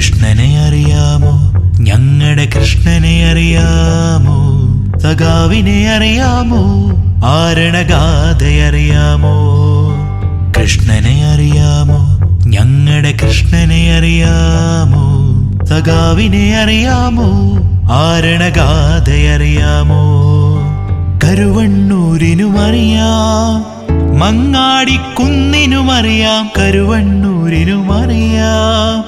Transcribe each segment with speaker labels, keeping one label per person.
Speaker 1: കൃഷ്ണനെ അറിയാമോ? ഞങ്ങളുടെ കൃഷ്ണനെ അറിയാമോ? സഖാവിനെ അറിയാമോ? ആരണഗാഥയറിയാമോ? കൃഷ്ണനെ അറിയാമോ? ഞങ്ങളുടെ കൃഷ്ണനെ അറിയാമോ? സഖാവിനെ അറിയാമോ? ആരണഗാഥയറിയാമോ? കരുവണ്ണൂരിനുമറിയാം, മങ്ങാടിക്കുന്നിനുമറിയാം. കരുവണ്ണൂരിനുമറിയാം,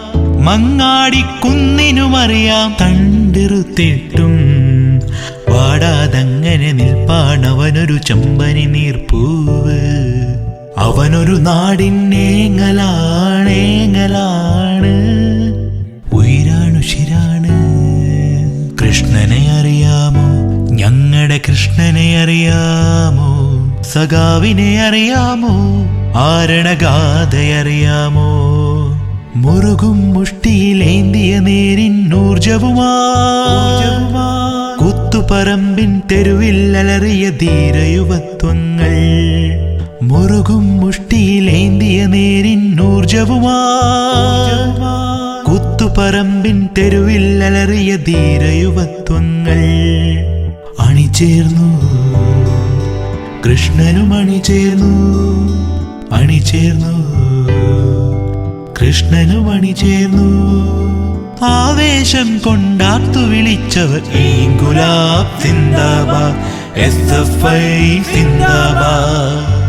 Speaker 1: മങ്ങാടിക്കുന്നിനുമറിയാം. തണ്ടിറുത്തിട്ടും പാടാതങ്ങനെ നിൽപ്പാണവനൊരു ചമ്പനി നീർപ്പൂവ്. അവനൊരു നാടിനേങ്ങലാണ്, ഉയരാണുശിരാണ്. കൃഷ്ണനെ അറിയാമോ? ഞങ്ങളുടെ കൃഷ്ണനെ അറിയാമോ? സഖാവിനെ അറിയാമോ? ആരണഗാഥയറിയാമോ? മുറുകും മുഷ്ടിയിലേന്തിയ നേരിന്നൂർജവുമാ, കുത്തുപറമ്പിൻ തെരുവിൽ അലറിയ ധീരയുവത്വങ്ങൾ. മുറുകും മുഷ്ടിയിലേന്തിയ നേരിന്നൂർജവുമാ, കുത്തുപറമ്പിൻ തെരുവിൽ അലറിയ ധീരയുവത്വങ്ങൾ. അണിചേർന്നു കൃഷ്ണനും അണിചേർന്നു, അണിചേർന്നു കൃഷ്ണനും അണിചേർന്നു. ആവേശം കൊണ്ടാർത്തു വിളിച്ചവർ ഇൻകുലാബ് സിന്ദാബാദ്, SFI സിന്ദാബാദ്.